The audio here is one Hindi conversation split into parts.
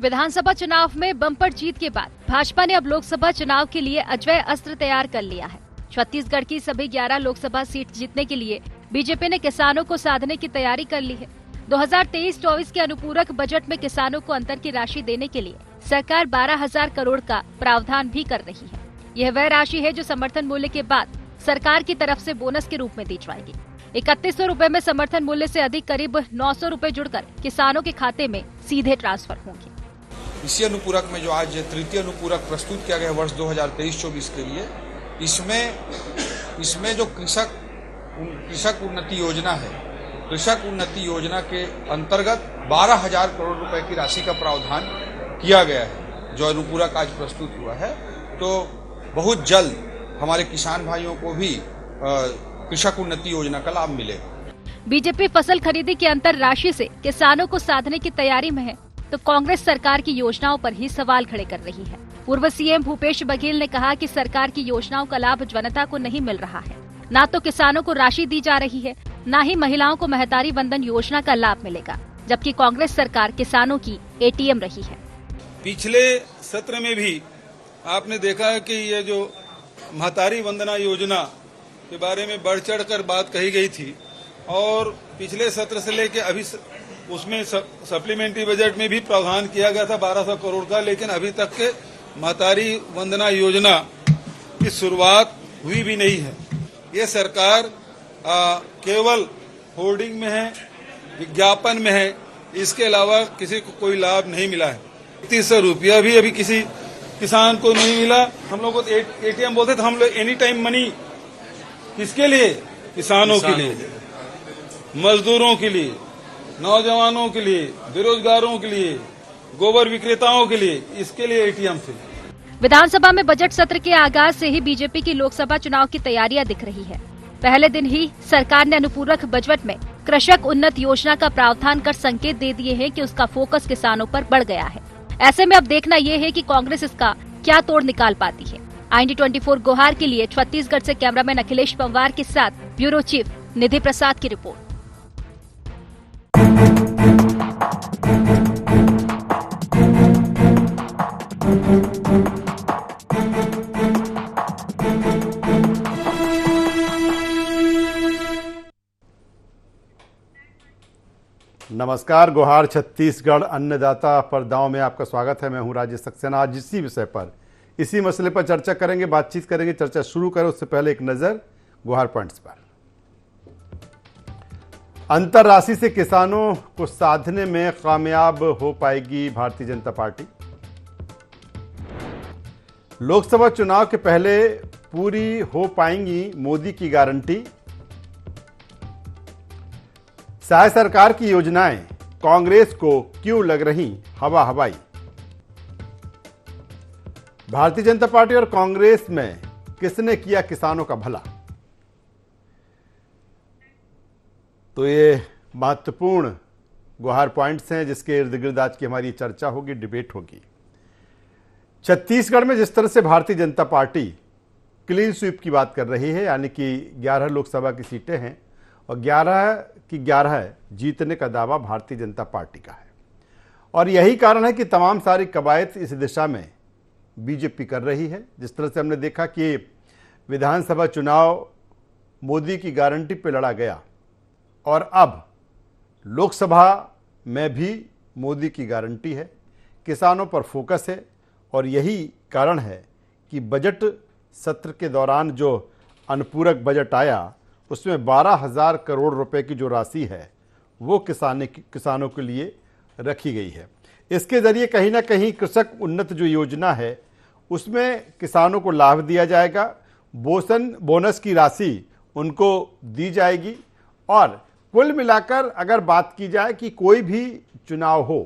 विधानसभा चुनाव में बम्पर जीत के बाद भाजपा ने अब लोकसभा चुनाव के लिए अजय अस्त्र तैयार कर लिया है। छत्तीसगढ़ की सभी 11 लोकसभा सीट जीतने के लिए बीजेपी ने किसानों को साधने की तैयारी कर ली है। 2023-24 के अनुपूरक बजट में किसानों को अंतर की राशि देने के लिए सरकार 12,000 करोड़ का प्रावधान भी कर रही है। यह वह राशि है जो समर्थन मूल्य के बाद सरकार की तरफ से बोनस के रूप में दी जाएगी। 3100 रूपए में समर्थन मूल्य से अधिक करीब 900 रूपए जुड़कर किसानों के खाते में सीधे ट्रांसफर होंगे। इसी अनुपूरक में जो आज तृतीय अनुपूरक प्रस्तुत किया गया वर्ष 2023-24 के लिए, इसमें जो कृषक उन्नति योजना है, कृषक उन्नति योजना के अंतर्गत 12,000 करोड़ रुपए की राशि का प्रावधान किया गया है, जो अनुपूरक आज प्रस्तुत हुआ है। तो बहुत जल्द हमारे किसान भाइयों को भी कृषक उन्नति योजना का लाभ मिलेगा। बीजेपी फसल खरीदी की अंतर राशि से किसानों को साधने की तैयारी में है, तो कांग्रेस सरकार की योजनाओं पर ही सवाल खड़े कर रही है। पूर्व सीएम भूपेश बघेल ने कहा कि सरकार की योजनाओं का लाभ जनता को नहीं मिल रहा है। न तो किसानों को राशि दी जा रही है, न ही महिलाओं को महतारी वंदन योजना का लाभ मिलेगा, जबकि कांग्रेस सरकार किसानों की एटीएम रही है। पिछले सत्र में भी आपने देखा है कि ये जो महतारी वंदना योजना के बारे में बढ़ चढ़ कर बात कही गई थी, और पिछले सत्र से लेकर अभी उसमें सप्लीमेंट्री बजट में भी प्रावधान किया गया था 1200 करोड़ का, लेकिन अभी तक के महतारी वंदना योजना की शुरुआत हुई भी नहीं है। ये सरकार केवल होर्डिंग में है, विज्ञापन में है, इसके अलावा किसी को कोई लाभ नहीं मिला है। 3100 रुपया भी अभी किसी किसान को नहीं मिला। हम लोग को एटीएम बोलते थे, हम लोग एनी टाइम मनी किसके लिए? किसानों के लिए, मजदूरों के लिए, नौजवानों के लिए, बेरोजगारों के लिए, गोबर विक्रेताओं के लिए, इसके लिए एटीएम से। विधानसभा में बजट सत्र के आगाज से ही बीजेपी की लोकसभा चुनाव की तैयारियां दिख रही है। पहले दिन ही सरकार ने अनुपूरक बजट में कृषक उन्नत योजना का प्रावधान कर संकेत दे दिए हैं कि उसका फोकस किसानों पर बढ़ गया है। ऐसे में अब देखना ये है कि कांग्रेस इसका क्या तोड़ निकाल पाती है। IND24 गोहार के लिए छत्तीसगढ़ से कैमरामैन अखिलेश पंवार के साथ ब्यूरो चीफ निधि प्रसाद की रिपोर्ट। नमस्कार, गोहार छत्तीसगढ़ अन्नदाता परदाओं में आपका स्वागत है। मैं हूं राजेश सक्सेना। आज इसी विषय पर, इसी मसले पर चर्चा करेंगे, बातचीत करेंगे। चर्चा शुरू करें उससे पहले एक नज़र गोहार पॉइंट्स पर। अंतर राशि से किसानों को साधने में कामयाब हो पाएगी भारतीय जनता पार्टी। लोकसभा चुनाव के पहले पूरी हो पाएंगी मोदी की गारंटी। शाह सरकार की योजनाएं कांग्रेस को क्यों लग रही हवा हवाई। भारतीय जनता पार्टी और कांग्रेस में किसने किया किसानों का भला। तो ये महत्वपूर्ण गोहार पॉइंट्स हैं जिसके इर्द गिर्द आज की हमारी चर्चा होगी, डिबेट होगी। छत्तीसगढ़ में जिस तरह से Bharatiya Janata party clean sweep की बात कर रही है, यानी कि 11 लोकसभा की सीटें हैं और 11 की 11 जीतने का दावा भारतीय जनता पार्टी का है, और यही कारण है कि तमाम सारी कवायद इस दिशा में बीजेपी कर रही है। जिस तरह से हमने देखा कि विधानसभा चुनाव मोदी की गारंटी पे लड़ा गया, और अब लोकसभा में भी मोदी की गारंटी है, किसानों पर फोकस है। और यही कारण है कि बजट सत्र के दौरान जो अनुपूरक बजट आया उसमें 12,000 करोड़ रुपए की जो राशि है वो किसानों के लिए रखी गई है। इसके ज़रिए कहीं ना कहीं कृषक उन्नत जो योजना है उसमें किसानों को लाभ दिया जाएगा, बोनस की राशि उनको दी जाएगी। और कुल मिलाकर अगर बात की जाए कि कोई भी चुनाव हो,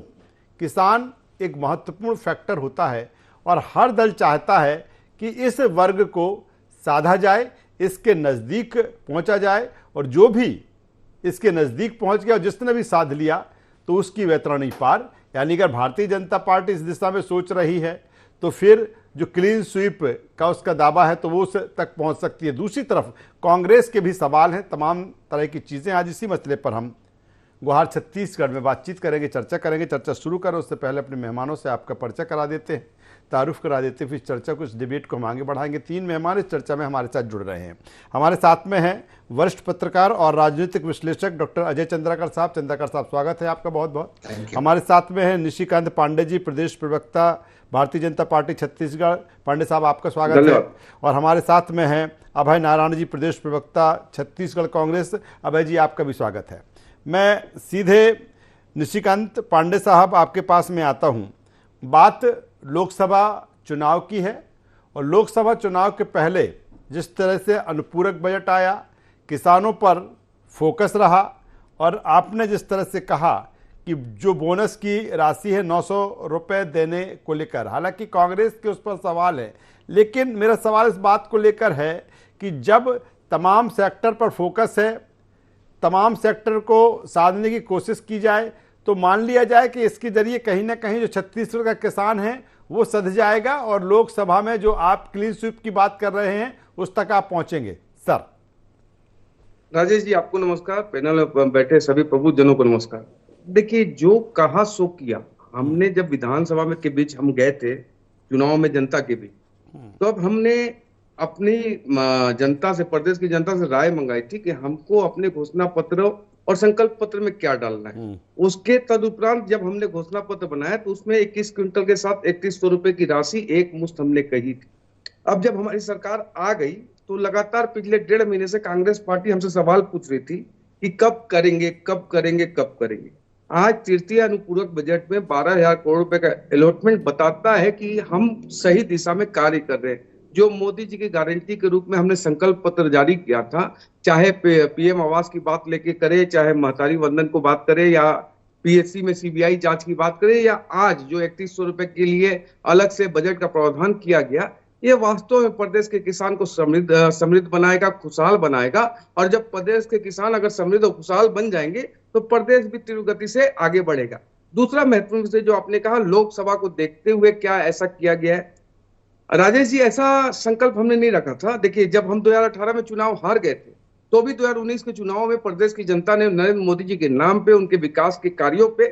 किसान एक महत्वपूर्ण फैक्टर होता है और हर दल चाहता है कि इस वर्ग को साधा जाए, इसके नज़दीक पहुंचा जाए, और जो भी इसके नज़दीक पहुंच गया और जिसने भी साध लिया तो उसकी वैतरणी पार। यानी अगर भारतीय जनता पार्टी इस दिशा में सोच रही है तो फिर जो क्लीन स्वीप का उसका दावा है तो वो उस तक पहुंच सकती है। दूसरी तरफ कांग्रेस के भी सवाल हैं, तमाम तरह की चीज़ें। आज इसी मसले पर हम गुहार छत्तीसगढ़ में बातचीत करेंगे, चर्चा करेंगे। चर्चा शुरू करें उससे पहले अपने मेहमानों से आपका परिचय करा देते हैं, तारुफ करा देते हैं, फिर चर्चा को, इस डिबेट को हम आगे बढ़ाएंगे। 3 मेहमान इस चर्चा में हमारे साथ जुड़ रहे हैं। हमारे साथ में हैं वरिष्ठ पत्रकार और राजनीतिक विश्लेषक डॉक्टर अजय चंद्राकर साहब। चंद्राकर साहब, स्वागत है आपका बहुत बहुत। हमारे साथ में हैं निशिकांत पांडे जी, प्रदेश प्रवक्ता भारतीय जनता पार्टी छत्तीसगढ़। पांडे साहब, आपका स्वागत है। और हमारे साथ में हैं अभय नारायण जी, प्रदेश प्रवक्ता छत्तीसगढ़ कांग्रेस। अभय जी, आपका भी स्वागत है। मैं सीधे निशिकांत पांडे साहब आपके पास में आता हूं। बात लोकसभा चुनाव की है और लोकसभा चुनाव के पहले जिस तरह से अनुपूरक बजट आया, किसानों पर फोकस रहा, और आपने जिस तरह से कहा कि जो बोनस की राशि है 900 रुपये देने को लेकर, हालांकि कांग्रेस के उस पर सवाल है, लेकिन मेरा सवाल इस बात को लेकर है कि जब तमाम सेक्टर पर फोकस है, तमाम सेक्टर को साधने की कोशिश की जाए, तो मान लिया जाए कि इसके जरिए कहीं ना कहीं जो छत्तीसगढ़ का किसान है वो सध जाएगा और लोकसभा में जो आप क्लीन स्वीप की बात कर रहे हैं उस तक आप पहुंचेंगे। सर। राजेश जी, आपको नमस्कार। पैनल में बैठे सभी प्रबुद्धजनों को नमस्कार। देखिए, जो कहा सो किया। हमने जब विधानसभा में के बीच हम गए थे चुनाव में जनता के बीच, तो अब हमने अपनी जनता से, प्रदेश की जनता से राय मंगाई थी कि हमको अपने घोषणा पत्र और संकल्प पत्र में क्या डालना है। उसके तदुपरांत जब हमने घोषणा पत्र बनाया तो उसमें 21 क्विंटल के साथ 3100 रुपए की राशि एक मुश्त हमने कही थी। अब जब हमारी सरकार आ गई तो लगातार पिछले 1.5 महीने से कांग्रेस पार्टी हमसे सवाल पूछ रही थी कि कब करेंगे, कब करेंगे, कब करेंगे। आज तृतीय अनुपूरक बजट में 12,000 करोड़ रुपए का अलॉटमेंट बताता है कि हम सही दिशा में कार्य कर रहे हैं। जो मोदी जी की गारंटी के रूप में हमने संकल्प पत्र जारी किया था, चाहे पीएम आवास की बात लेके करे, चाहे महतारी वंदन को बात करे, या पीएससी में सीबीआई जांच की बात करे, या आज जो 3100 रुपए के लिए अलग से बजट का प्रावधान किया गया, ये वास्तव में प्रदेश के किसान को समृद्ध बनाएगा, खुशहाल बनाएगा। और जब प्रदेश के किसान अगर समृद्ध और खुशहाल बन जाएंगे तो प्रदेश भी तीव्र गति से आगे बढ़ेगा। दूसरा महत्वपूर्ण विषय जो आपने कहा, लोकसभा को देखते हुए क्या ऐसा किया गया है। राजेश जी, ऐसा संकल्प हमने नहीं रखा था। देखिए, जब हम 2018 में चुनाव हार गए थे तो भी 2019 के चुनाव में प्रदेश की जनता ने नरेंद्र मोदी जी के नाम पे, उनके विकास के कार्यों पे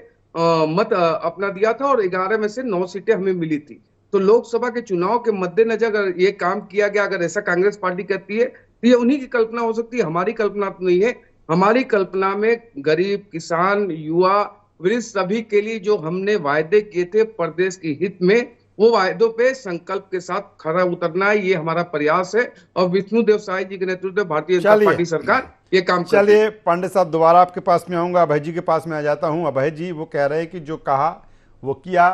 मत अपना दिया था और 11 में से 9 सीटें हमें मिली थी। तो लोकसभा के चुनाव के मद्देनजर अगर ये काम किया गया, अगर ऐसा कांग्रेस पार्टी कहती है तो ये उन्हीं की कल्पना हो सकती है, हमारी कल्पना तो नहीं है। हमारी कल्पना में गरीब, किसान, युवा, वृद्ध सभी के लिए जो हमने वायदे किए थे प्रदेश के हित में, वो वायदों पे संकल्प के साथ खरा उतरना है, ये हमारा प्रयास है। और विष्णुदेव साय जी के नेतृत्व में भारतीय जनता पार्टी सरकार ये काम कर रही है। चलिए पांडे साहब, दोबारा आपके पास में आऊंगा, अभय जी के पास में आ जाता हूं। अभय जी, वो कह रहे हैं कि जो कहा वो किया,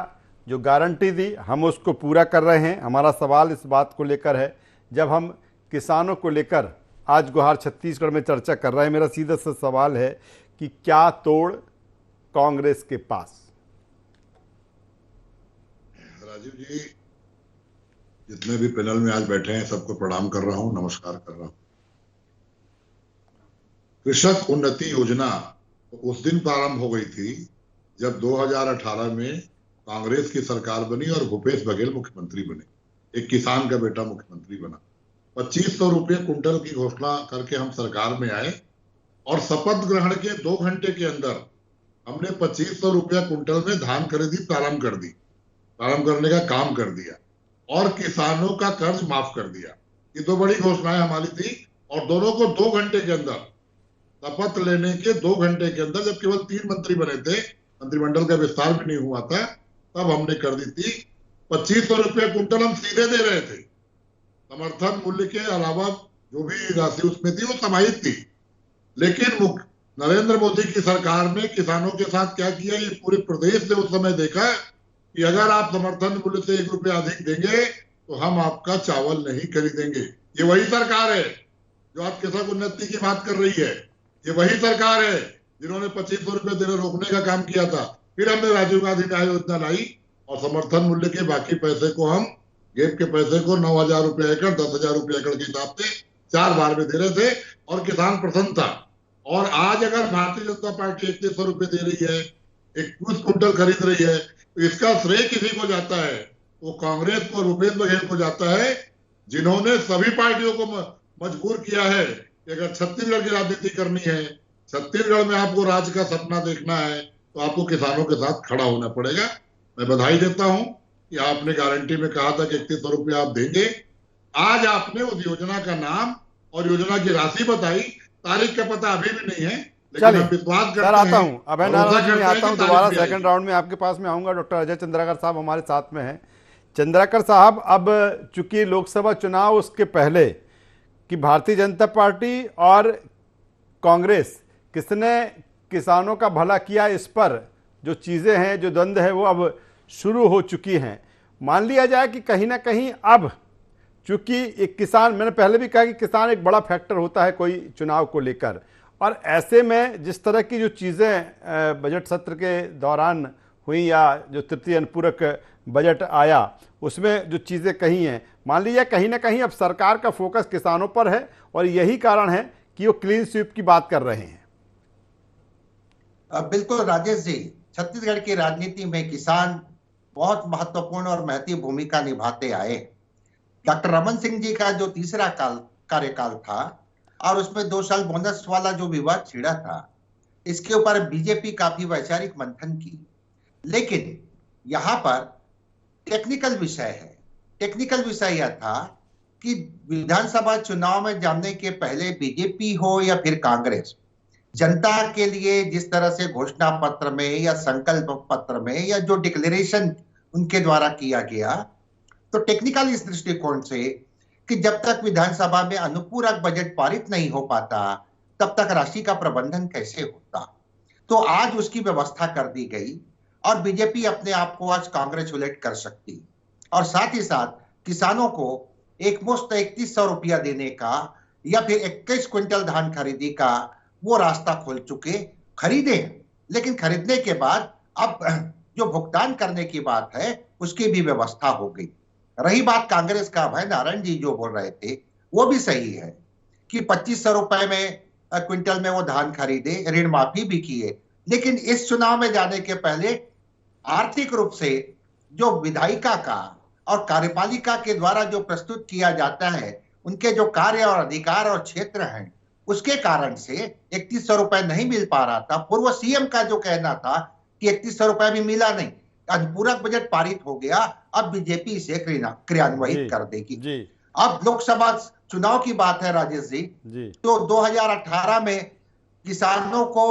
जो गारंटी दी हम उसको पूरा कर रहे हैं। हमारा सवाल इस बात को लेकर है, जब हम किसानों को लेकर आज गुहार छत्तीसगढ़ में चर्चा कर रहे हैं, मेरा सीधा सा सवाल है कि क्या तोड़ कांग्रेस के पास? राजीव जी, जितने भी पैनल में आज बैठे हैं सबको प्रणाम कर रहा हूं, नमस्कार कर रहा हूं। कृषक उन्नति योजना उस दिन प्रारंभ हो गई थी जब 2018 में कांग्रेस की सरकार बनी और भूपेश बघेल मुख्यमंत्री बने। एक किसान का बेटा मुख्यमंत्री बना। 2500 रुपये कुंटल की घोषणा करके हम सरकार में आए और शपथ ग्रहण के 2 घंटे के अंदर हमने 2500 रुपया कुंटल में धान खरीदी प्रारंभ करने का काम कर दिया और किसानों का कर्ज माफ कर दिया। ये 2 बड़ी घोषणाएं हमारी थी और दोनों को 2 घंटे के अंदर, शपथ लेने के 2 घंटे के अंदर, जब केवल 3 मंत्री बने थे, मंत्रिमंडल का विस्तार भी नहीं हुआ था, तब हमने कर दी थी। 2500 रुपये कुंटल हम सीधे दे रहे थे। समर्थन मूल्य के अलावा जो भी राशि उसमें थी वो समाहित थी। लेकिन नरेंद्र मोदी की सरकार ने किसानों के साथ क्या किया, ये पूरे प्रदेश ने उस समय देखा कि अगर आप समर्थन मूल्य से 1 रुपया अधिक देंगे तो हम आपका चावल नहीं खरीदेंगे। ये वही सरकार है जो आज किसान उन्नति की बात कर रही है। ये वही सरकार है जिन्होंने 2500 रुपये देने रोकने का काम किया था। फिर हमने राजीव गांधी न्याय योजना लाई और समर्थन मूल्य के बाकी पैसे को, हम गेप के पैसे को 9,000 रुपये एकड़, 10,000 रुपये एकड़ के हिसाब से 4 बार में दे रहे थे और किसान प्रसन्न था। और आज अगर भारतीय जनता पार्टी 3100 रुपये दे रही है, 21 कुंटल खरीद रही है, तो इसका श्रेय किसी को जाता है? वो कांग्रेस को और भूपेश बघेल को जाता है, जिन्होंने सभी पार्टियों को मजबूर किया है कि अगर छत्तीसगढ़ की राजनीति करनी है, छत्तीसगढ़ में आपको राज्य का सपना देखना है, तो आपको किसानों के साथ खड़ा होना पड़ेगा। मैं बधाई देता हूं कि आपने गारंटी में कहा था कि 3100 रुपये आप देंगे। आज आपने उस योजना का नाम और योजना की राशि बताई, तारीख का पता अभी भी नहीं है, लेकिन हम विश्वास करते हैं। आता हूं अभय नारायण जी, आता हूं दोबारा तारीख सेकंड राउंड में आपके पास में आऊंगा। डॉक्टर अजय चंद्राकर साहब हमारे साथ में हैं। चंद्राकर साहब, अब चूंकि लोकसभा चुनाव उसके पहले कि भारतीय जनता पार्टी और कांग्रेस किसने किसानों का भला किया, इस पर जो चीजें हैं, जो द्वंद्व है, वो अब शुरू हो चुकी हैं। मान लिया जाए कि कहीं ना कहीं अब चूंकि एक किसान, मैंने पहले भी कहा कि किसान एक बड़ा फैक्टर होता है कोई चुनाव को लेकर, और ऐसे में जिस तरह की जो चीज़ें बजट सत्र के दौरान हुई या जो तृतीय अनुपूरक बजट आया उसमें जो चीज़ें कही हैं, मान लीजिए कहीं ना कहीं अब सरकार का फोकस किसानों पर है और यही कारण है कि वो क्लीन स्वीप की बात कर रहे हैं। बिल्कुल राजेश जी, छत्तीसगढ़ की राजनीति में किसान बहुत महत्वपूर्ण और महती भूमिका निभाते आए। डॉक्टर रमन सिंह जी का जो तीसरा कार्यकाल था और उसमें 2 साल बोनस वाला जो विवाद छिड़ा था, इसके ऊपर बीजेपी काफी वैचारिक मंथन की, लेकिन यहाँ पर टेक्निकल विषय है। टेक्निकल विषय यह था कि विधानसभा चुनाव में जाने के पहले बीजेपी हो या फिर कांग्रेस, जनता के लिए जिस तरह से घोषणा पत्र में या संकल्प पत्र में या जो डिक्लेरेशन उनके द्वारा किया गया, तो टेक्निकल इस दृष्टिकोण से कि जब तक विधानसभा में अनुपूरक बजट पारित नहीं हो पाता तब तक राशि का प्रबंधन कैसे होता, तो आज उसकी व्यवस्था कर दी गई और बीजेपी अपने आप को आज कांग्रेचुलेट कर सकती, और साथ ही साथ किसानों को एक मुश्त 3100 रुपया देने का या फिर 21 क्विंटल धान खरीदी का वो रास्ता खोल चुके। खरीदे, लेकिन खरीदने के बाद अब जो भुगतान करने की बात है उसकी भी व्यवस्था हो गई। रही बात कांग्रेस का, अभय नारायण जी जो बोल रहे थे वो भी सही है कि 2500 रुपए में क्विंटल में वो धान खरीदे, ऋण माफी भी किए, लेकिन इस चुनाव में जाने के पहले आर्थिक रूप से जो विधायिका का और कार्यपालिका के द्वारा जो प्रस्तुत किया जाता है, उनके जो कार्य और अधिकार और क्षेत्र हैं, उसके कारण से 3100 रुपए नहीं मिल पा रहा था। पूर्व सीएम का जो कहना था कि 3100 रुपए भी मिला नहीं, अनुपूरक बजट पारित हो गया, अब बीजेपी इसे क्रियान्वित कर देगी। अब लोकसभा चुनाव की बात है राजेश जी, तो 2018 में किसानों को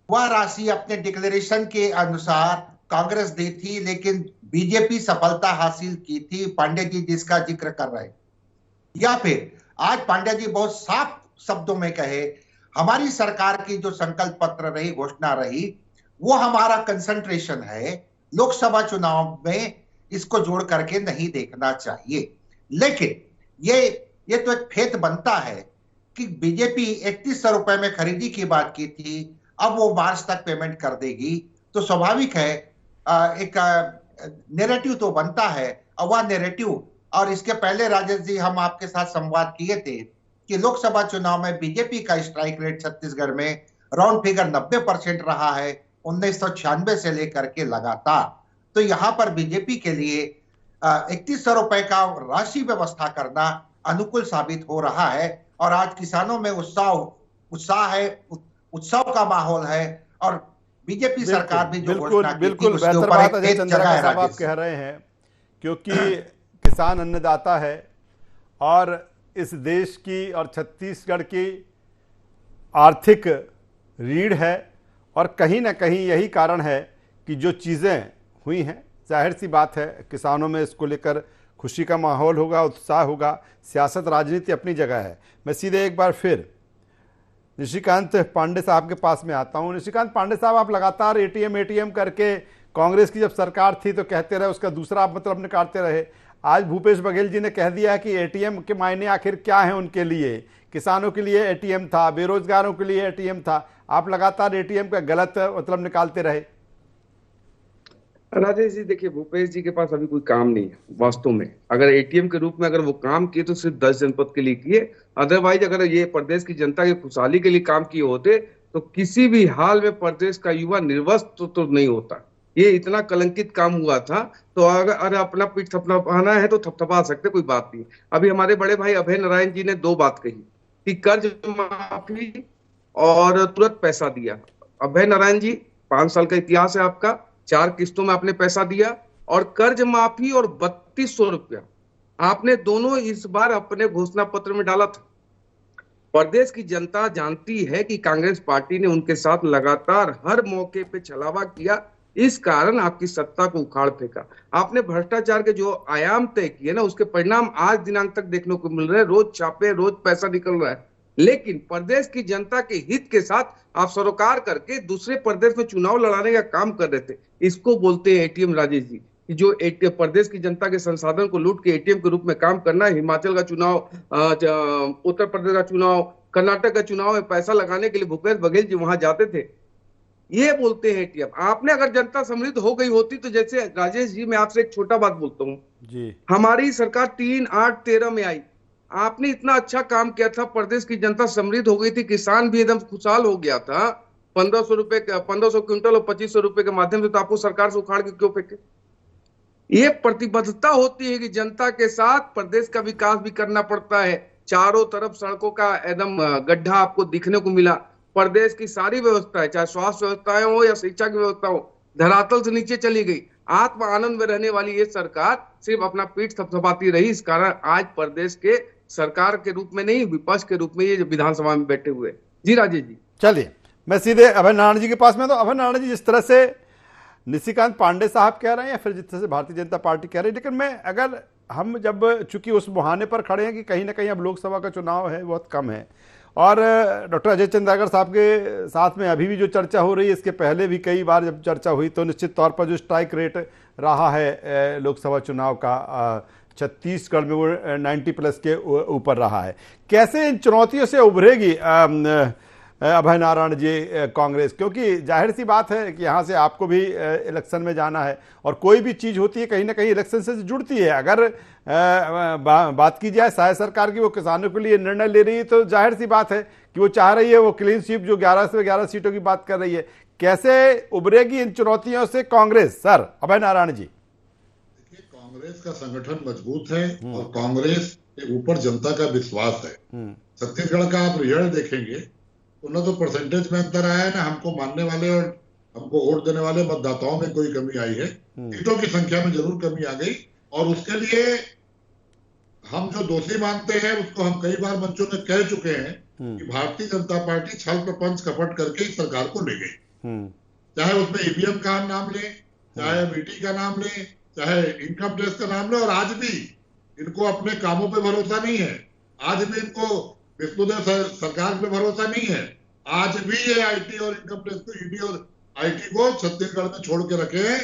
वह राशि अपने डिक्लेरेशन के अनुसार कांग्रेस दी थी, लेकिन बीजेपी सफलता हासिल की थी। पांडे जी जिसका जिक्र कर रहे, या फिर आज पांडे जी बहुत साफ शब्दों में कहे, हमारी सरकार की जो संकल्प पत्र रही, घोषणा रही, वो हमारा कंसंट्रेशन है, लोकसभा चुनाव में इसको जोड़ करके नहीं देखना चाहिए। लेकिन ये तो एक फेत बनता है कि बीजेपी 3100 रुपए में खरीदी की बात की थी, अब वो मार्च तक पेमेंट कर देगी, तो स्वाभाविक है एक नैरेटिव तो बनता है। और वह नैरेटिव, और इसके पहले राजेश जी हम आपके साथ संवाद किए थे कि लोकसभा चुनाव में बीजेपी का स्ट्राइक रेट छत्तीसगढ़ में राउंड फिगर 90% रहा है 1996 से लेकर के लगातार। तो यहाँ पर बीजेपी के लिए 3100 रुपए का राशि व्यवस्था करना अनुकूल साबित हो रहा है, और आज किसानों में उत्साह है, उत्सव का माहौल है, और बीजेपी सरकार भी जो घोषणा की थी उसके ऊपर एक जगह है। आप कह रहे हैं क्योंकि किसान अन्नदाता है और इस देश की और छत्तीसगढ़ की आर्थिक रीढ़ है, और कहीं ना कहीं यही कारण है कि जो चीज़ें हुई हैं, जाहिर सी बात है किसानों में इसको लेकर खुशी का माहौल होगा, उत्साह होगा। सियासत राजनीति अपनी जगह है। मैं सीधे एक बार फिर निशिकांत पांडे साहब के पास में आता हूं। निशिकांत पांडे साहब, आप लगातार एटीएम करके कांग्रेस की जब सरकार थी तो कहते रहे, उसका दूसरा आप मतलब निकालते रहे। आज भूपेश बघेल जी ने कह दिया कि एटीएम के मायने आखिर क्या है उनके लिए। किसानों के लिए एटीएम था, बेरोजगारों के लिए एटीएम था, आप लगातार एटीएम का गलत मतलब निकालते रहे। राजेश जी देखिए, भूपेश जी के पास अभी कोई काम नहीं है वास्तव में। अगर एटीएम के रूप में अगर वो काम किए तो सिर्फ 10 जनपद के लिए किए, अदरवाइज अगर ये प्रदेश की जनता की खुशहाली के लिए काम किए होते तो किसी भी हाल में प्रदेश का युवा निर्वस्त्र तो नहीं होता। ये इतना कलंकित काम हुआ था, तो अगर अपना पीठ थपथपाना है तो थपथपा सकते, कोई बात नहीं। अभी हमारे बड़े भाई अभय नारायण जी ने दो बात कही कि कर्ज माफी और तुरंत पैसा दिया। अभय नारायण जी, 5 साल का इतिहास है आपका, 4 किस्तों में आपने पैसा दिया, और कर्ज माफी और 3200 रुपया आपने दोनों इस बार अपने घोषणा पत्र में डाला था। प्रदेश की जनता जानती है कि कांग्रेस पार्टी ने उनके साथ लगातार हर मौके पे छलावा किया, इस कारण आपकी सत्ता को उखाड़ फेंका। आपने भ्रष्टाचार के जो आयाम तय किए ना, उसके परिणाम आज दिनांक तक देखने को मिल रहे हैं। रोज छापे, रोज पैसा निकल रहा है, लेकिन प्रदेश की जनता के हित के साथ आप सरोकार करके दूसरे प्रदेश में चुनाव लड़ाने का काम कर रहे थे। इसको बोलते हैं एटीएम, राजेश जी, कि जो प्रदेश की जनता के संसाधन को लूट के एटीएम के रूप में काम करना। हिमाचल का चुनाव, उत्तर प्रदेश का चुनाव, कर्नाटक का चुनाव में पैसा लगाने के लिए भूपेश बघेल जी वहां जाते थे। ये बोलते हैं एटीएम। आपने अगर जनता समृद्ध हो गई होती तो, जैसे राजेश जी, मैं आपसे एक छोटा बात बोलता हूँ जी, हमारी सरकार 3, 8, 13 में आई, आपने इतना अच्छा काम किया था, प्रदेश की जनता समृद्ध हो गई थी, किसान भी एकदम खुशहाल हो गया था। 1500 क्विंटल और 2500 रुपए के माध्यम से, तो आपको सरकार से उखाड़ के क्यों फेंके? ये प्रतिबद्धता होती है कि जनता के साथ प्रदेश का विकास भी करना पड़ता है। चारों तरफ सड़कों का एकदम गड्ढा आपको दिखने को मिला। प्रदेश की सारी व्यवस्थाएं, चाहे स्वास्थ्य व्यवस्थाएं हो या शिक्षा की व्यवस्था हो, धरातल से नीचे चली गई। आत्म आनंद में रहने वाली ये सरकार सिर्फ अपना पीठ थपथपाती रही। इस कारण आज प्रदेश के सरकार के रूप में नहीं, विपक्ष के रूप में ये विधानसभा में बैठे हुए। जी राजेश जी, चलिए मैं सीधे अभय नारायण जी के पास में। तो अभय नारायण जी, जिस तरह से निशिकांत पांडे साहब कह रहे हैं या फिर जिस तरह से भारतीय जनता पार्टी कह रही है, लेकिन मैं अगर हम जब चूंकि उस मुहाने पर खड़े हैं कि कहीं ना कहीं अब लोकसभा का चुनाव है, बहुत कम है, और डॉक्टर अजय चंद्राकर साहब के साथ में अभी भी जो चर्चा हो रही है, इसके पहले भी कई बार जब चर्चा हुई तो निश्चित तौर पर जो स्ट्राइक रेट रहा है लोकसभा चुनाव का, छत्तीसगढ़ में वो 90+ के ऊपर रहा है। कैसे इन चुनौतियों से उभरेगी अभय नारायण जी कांग्रेस? क्योंकि जाहिर सी बात है कि यहाँ से आपको भी इलेक्शन में जाना है, और कोई भी चीज़ होती है कहीं ना कहीं इलेक्शन से जुड़ती है। अगर बात की जाए सहाय सरकार की, वो किसानों के लिए निर्णय ले रही है, तो जाहिर सी बात है कि वो चाह रही है वो क्लीन स्वीप, जो 11 से 11 सीटों की बात कर रही है। कैसे उभरेगी इन चुनौतियों से कांग्रेस, सर अभय नारायण जी? देखिए, कांग्रेस का संगठन मजबूत है और कांग्रेस के ऊपर जनता का विश्वास है। छत्तीसगढ़ का आप रिजल्ट देखेंगे तो न तो परसेंटेज में अंतर आया है, ना हमको मानने वाले और हमको वोट देने वाले मतदाताओं में कोई कमी आई है। सीटों की संख्या में जरूर कमी आ गई, और उसके लिए हम जो दोषी मानते हैं उसको हम कई बार मंचों में कह चुके हैं कि भारतीय जनता पार्टी छल प्रपंच कपट करके इस सरकार को ले गई। चाहे उसमें ईवीएम का हम नाम लें, चाहे मीटी का नाम लें, चाहे इनकम टैक्स का नाम लें, और आज भी इनको अपने कामों पे भरोसा नहीं है। आज भी इनको विष्णुदेव सरकार पे भरोसा नहीं है। आज भी ये आईटी और इनकम टैक्स को, ईडी और आईटी को छत्तीसगढ़ में छोड़ के रखे हैं।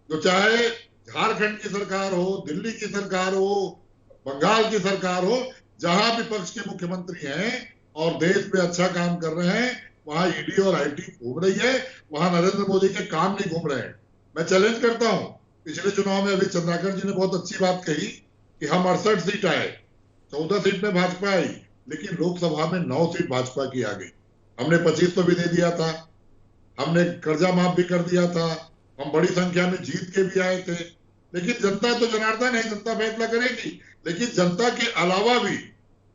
तो चाहे झारखंड की सरकार हो, दिल्ली की सरकार हो, बंगाल की सरकार हो, जहां विपक्ष के मुख्यमंत्री हैं और देश में अच्छा काम कर रहे हैं, वहां ईडी और आईटी घूम रही है, वहां नरेंद्र मोदी के काम नहीं घूम रहे हैं। मैं चैलेंज करता हूं, पिछले चुनाव में अभी चंद्राकर जी ने बहुत अच्छी बात कही कि हम 68 सीट आए, 14 सीट में भाजपा आई, लेकिन लोकसभा में 9 सीट भाजपा की आ गई। हमने 25 तो भी दे दिया था, हमने कर्जा माफ भी कर दिया था, हम बड़ी संख्या में जीत के भी आए थे। लेकिन जनता तो जनार्दन है, जनता फैसला करेगी। लेकिन जनता के अलावा भी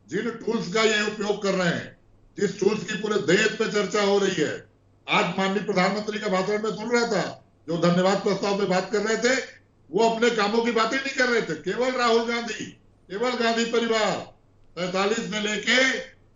जिन टूल्स का ये उपयोग कर रहे हैं, जिस टूल्स की पूरे देश पे चर्चा हो रही है, आज माननीय प्रधानमंत्री का भाषण में सुन रहा था, जो धन्यवाद प्रस्ताव पे बात कर रहे थे, वो अपने कामों की बातें नहीं कर रहे थे। केवल राहुल गांधी, केवल गांधी परिवार 47 में लेके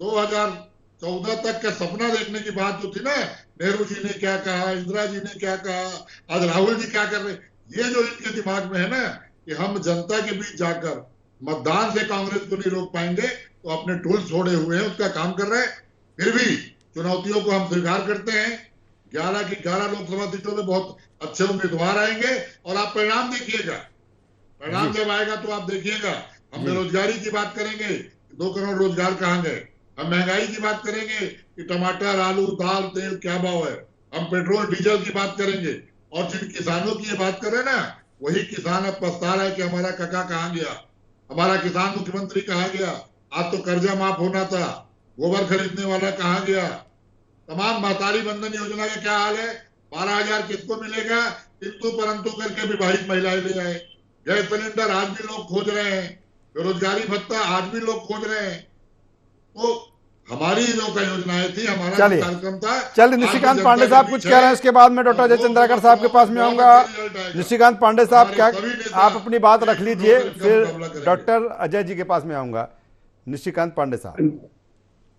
2014 तक का सपना देखने की बात जो थी ना, नेहरू जी ने क्या कहा, इंदिरा जी ने क्या कहा, आज राहुल जी क्या कर रहे, ये जो इनके दिमाग में है ना कि हम जनता के बीच जाकर मतदान से कांग्रेस को नहीं रोक पाएंगे, तो अपने टूल्स छोड़े हुए हैं, उसका काम कर रहे हैं। फिर भी चुनौतियों को हम स्वीकार करते हैं। 11 की 11 लोकसभा सीटों में बहुत अच्छे उम्मीदवार आएंगे, और आप परिणाम देखिएगा। परिणाम जब आएगा तो आप देखिएगा, हम बेरोजगारी की बात करेंगे, 2 करोड़ रोजगार कहाँ गए। हम महंगाई की बात करेंगे कि टमाटर, आलू, दाल, तेल क्या भाव है। हम पेट्रोल डीजल की बात करेंगे, और जिन किसानों की ये बात कर रहे हैं ना, वही किसान अब पछता रहा है कि हमारा काका कहाँ गया, हमारा किसान मुख्यमंत्री कहाँ गया। आज तो कर्जा माफ होना था, गोबर खरीदने वाला कहाँ गया। तमाम महतारी बंधन योजना का क्या हाल है, 12,000 किसको मिलेगा, किंतु परंतु करके विवाहित महिलाएं ले आए। गैस सिलेंडर आज भी लोग खोज रहे हैं, बेरोजगारी भत्ता आज भी लोग खोज रहे हैं। तो हमारी जो योजनाएं थी, हमारा चलिए कार्यक्रम था। चलिए, निशिकांत पांडे साहब कुछ कह रहे हैं, उसके बाद मैं डॉक्टर अजय चंद्राकर साहब के पास में आऊंगा। निशिकांत पांडे साहब, क्या आप अपनी बात रख लीजिए, फिर डॉक्टर अजय जी के पास में आऊंगा। निशिकांत पांडे साहब।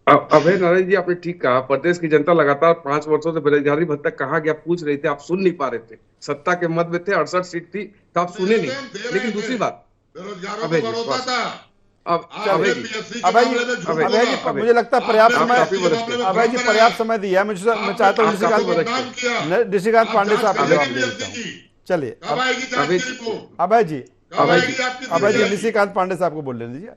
अभय नारायण जी, आपने ठीक कहा। प्रदेश की जनता लगातार 5 वर्षों से बेरोजगारी भत्ता कहाँ गया पूछ रही थी, आप सुन नहीं पा रहे थे। सत्ता के मत में थे, 68 सीट थी तो आप सुने नहीं। लेकिन दूसरी बात, अभय जी मुझे लगता है पर्याप्त समय, अभय जी पर्याप्त समय दिया है। मुझे, मैं चाहता हूँ निशिकांत पांडे साहब जवाब दे देता हूँ। चलिए अभय जी निशिकांत पांडे साहब को बोलने दीजिए।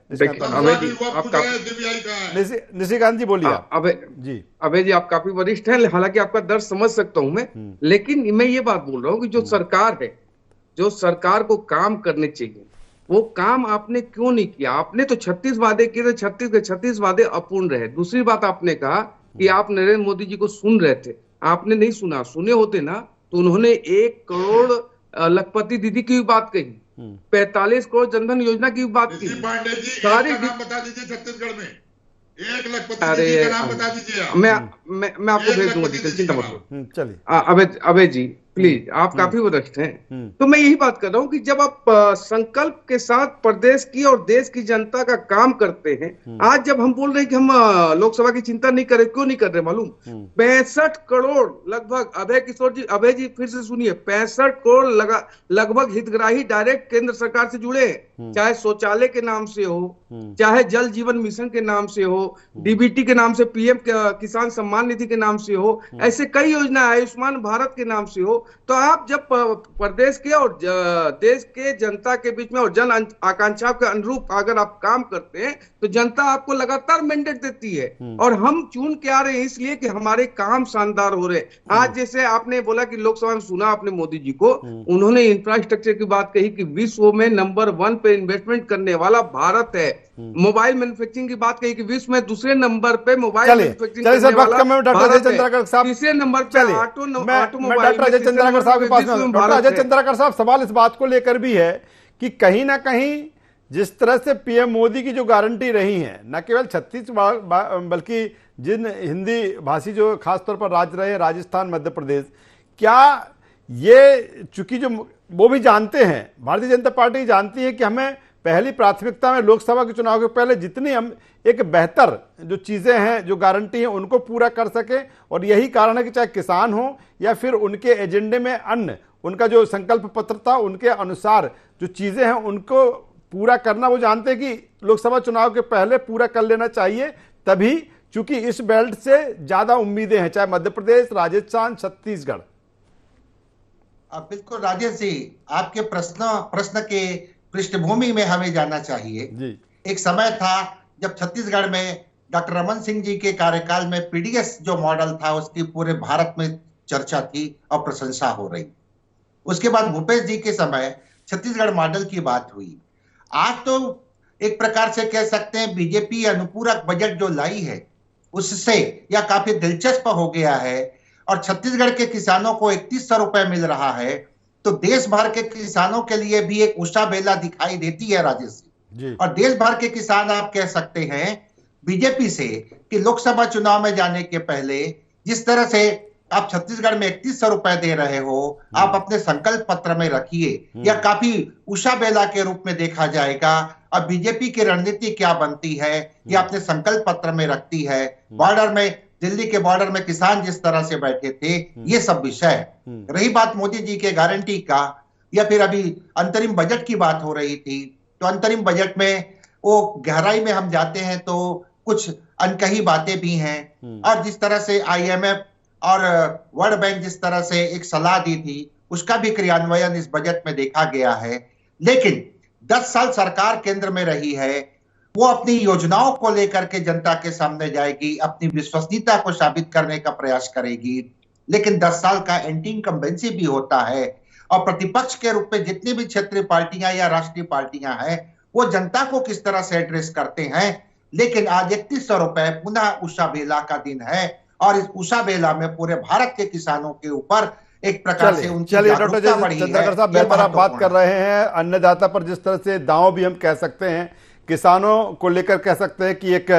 निशिकांत जी बोलिए। अभय जी आप काफी वरिष्ठ हैं, हालांकि आपका दर्द समझ सकता हूं मैं, लेकिन मैं ये बात बोल रहा हूँ कि जो सरकार है, जो सरकार को काम करने चाहिए, वो काम आपने क्यों नहीं किया? आपने तो 36 वादे किए थे, 36 के 36 वादे अपूर्ण रहे। दूसरी बात, आपने कहा कि आप नरेंद्र मोदी जी को सुन रहे थे, आपने नहीं सुना। सुने होते ना तो उन्होंने 1 करोड़ लखपति दीदी की भी बात कही, 45 करोड़ जनधन योजना की भी बात की। सारी बता दीजिए छत्तीसगढ़ में 1 लखपति दीदी का नाम बता दीजिए। मैं आपको भेज दूंगा डिटेल, चिंता मत करो। चलिए अभय जी प्लीज, आप काफी वरिष्ठ हैं, तो मैं यही बात कर रहा हूँ कि जब आप संकल्प के साथ प्रदेश की और देश की जनता का काम करते हैं, आज जब हम बोल रहे हैं कि हम लोकसभा की चिंता नहीं कर रहे, क्यों नहीं कर रहे मालूम? 65 करोड़ लगभग, अभय किशोर जी, अभय जी फिर से सुनिए, 65 करोड़ लगभग हितग्राही डायरेक्ट केंद्र सरकार से जुड़े हैं, चाहे शौचालय के नाम से हो, चाहे जल जीवन मिशन के नाम से हो, डीबीटी के नाम से, पीएम किसान सम्मान निधि के नाम से हो, ऐसे कई योजना, आयुष्मान भारत के नाम से हो। तो आप जब प्रदेश के और देश के जनता के बीच में और जन आकांक्षाओं के अनुरूप अगर आप काम करते हैं, तो जनता आपको लगातार मैंडेट देती है। और हम चुन के आ रहे हैं इसलिए कि हमारे काम शानदार हो रहे। आज जैसे आपने बोला कि लोकसभा में सुना आपने मोदी जी को, उन्होंने इंफ्रास्ट्रक्चर की बात कही कि विश्व में नंबर 1 पे इन्वेस्टमेंट करने वाला भारत है। मोबाइल मैन्युफैक्चरिंग की बात कही कि विश्व में दूसरे नंबर पे मोबाइल मैन्युफैक्चरिंग करने वाला भारत है, तीसरे नंबर पे ऑटोमोबाइल। अजय चंद्राकर साहब के पास में, डॉक्टर अजय चंद्राकर साहब, सवाल इस बात को लेकर भी है कि कहीं ना कहीं जिस तरह से पीएम मोदी की जो गारंटी रही है, न केवल छत्तीसगढ़ बल्कि जिन हिंदी भाषी जो खासतौर पर राज्य रहे, राजस्थान, मध्य प्रदेश, क्या ये चूंकि जो वो भी जानते हैं, भारतीय जनता पार्टी जानती है कि हमें पहली प्राथमिकता में लोकसभा के चुनाव के पहले जितनी हम एक बेहतर जो चीज़ें हैं, जो गारंटी हैं, उनको पूरा कर सके। और यही कारण है कि चाहे किसान हो या फिर उनके एजेंडे में अन्य, उनका जो संकल्प पत्र था, उनके अनुसार जो चीज़ें हैं उनको पूरा करना वो जानते हैं कि लोकसभा चुनाव के पहले पूरा कर लेना चाहिए। तभी चूंकि इस बेल्ट से ज़्यादा उम्मीदें हैं, चाहे मध्य प्रदेश, राजस्थान, छत्तीसगढ़। बिल्कुल राजेश जी, आपके प्रश्न के पृष्ठभूमि में हमें जाना चाहिए जी। एक समय था जब छत्तीसगढ़ में डॉक्टर रमन सिंह जी के कार्यकाल में पीडीएस जो मॉडल था, उसकी पूरे भारत में चर्चा थी और प्रशंसा हो रही। उसके बाद भूपेश जी के समय छत्तीसगढ़ मॉडल की बात हुई। आज तो एक प्रकार से कह सकते हैं बीजेपी अनुपूरक बजट जो लाई है, उससे यह काफी दिलचस्प हो गया है। और छत्तीसगढ़ के किसानों को 3100 रुपए मिल रहा है, तो देश भर के किसानों के लिए भी एक उषा बेला दिखाई देती है राजेश जी। और देश भर के किसान आप कह सकते हैं बीजेपी से कि लोकसभा चुनाव में जाने के पहले जिस तरह से आप छत्तीसगढ़ में 3100 रुपए दे रहे हो, आप अपने संकल्प पत्र में रखिए। यह काफी उषा बेला के रूप में देखा जाएगा। अब बीजेपी की रणनीति क्या बनती है, यह अपने संकल्प पत्र में रखती है। बॉर्डर में, दिल्ली के बॉर्डर में किसान जिस तरह से बैठे थे, ये सब विषय। रही बात मोदी जी के गारंटी का, या फिर अभी अंतरिम बजट की बात हो रही थी, तो अंतरिम बजट में वो गहराई में हम जाते हैं तो कुछ अनकही बातें भी हैं। और जिस तरह से IMF और वर्ल्ड बैंक जिस तरह से एक सलाह दी थी, उसका भी क्रियान्वयन इस बजट में देखा गया है। लेकिन 10 साल सरकार केंद्र में रही है, वो अपनी योजनाओं को लेकर के जनता के सामने जाएगी, अपनी विश्वसनीयता को साबित करने का प्रयास करेगी। लेकिन 10 साल का एंटी इनकम्बेंसी भी होता है, और प्रतिपक्ष के रूप में जितनी भी क्षेत्रीय पार्टियां या राष्ट्रीय पार्टियां हैं, वो जनता को किस तरह से एड्रेस करते हैं। लेकिन आज 3100 रुपए पुनः उषा बेला का दिन है, और इस उषा बेला में पूरे भारत के किसानों के ऊपर एक प्रकार से उनकी चलिए डॉक्टर जागरूकता बढ़ी चंद्रशेखर है, साहब, ये बेहतर आप बात महत्वपूर्ण कर रहे हैं। अन्नदाता पर जिस तरह से दांव भी हम कह सकते हैं, किसानों को लेकर कह सकते हैं कि एक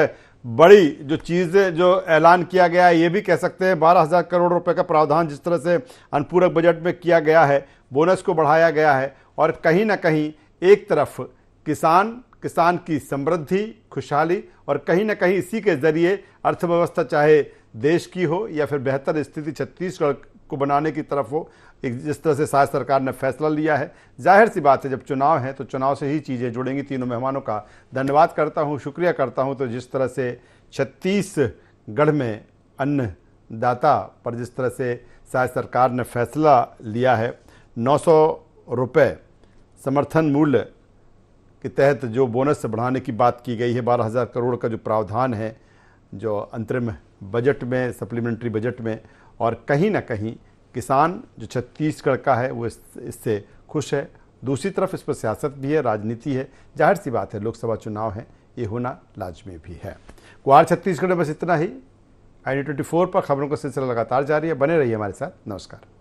बड़ी जो चीज जो ऐलान किया गया है, ये भी कह सकते हैं 12,000 करोड़ रुपए का प्रावधान जिस तरह से अनुपूरक बजट में किया गया है, बोनस को बढ़ाया गया है, और कहीं ना कहीं एक तरफ किसान की समृद्धि, खुशहाली, और कहीं ना कहीं इसी के जरिए अर्थव्यवस्था चाहे देश की हो या फिर बेहतर स्थिति छत्तीसगढ़ को बनाने की तरफ हो, जिस तरह से शायद सरकार ने फैसला लिया है। जाहिर सी बात है, जब चुनाव है तो चुनाव से ही चीज़ें जुड़ेंगी। तीनों मेहमानों का धन्यवाद करता हूं, शुक्रिया करता हूं। तो जिस तरह से छत्तीसगढ़ में अन्नदाता पर जिस तरह से शायद सरकार ने फैसला लिया है, 900 रुपये समर्थन मूल्य के तहत जो बोनस बढ़ाने की बात की गई है, 12,000 करोड़ का जो प्रावधान है जो अंतरिम बजट में, सप्लीमेंट्री बजट में, और कहीं ना कहीं किसान जो छत्तीसगढ़ का है वो इससे खुश है। दूसरी तरफ इस पर सियासत भी है, राजनीति है। जाहिर सी बात है, लोकसभा चुनाव है, ये होना लाजमी भी है। गुहार छत्तीसगढ़ में बस इतना ही। ID24 पर खबरों का सिलसिला लगातार जारी है, बने रहिए हमारे साथ। नमस्कार।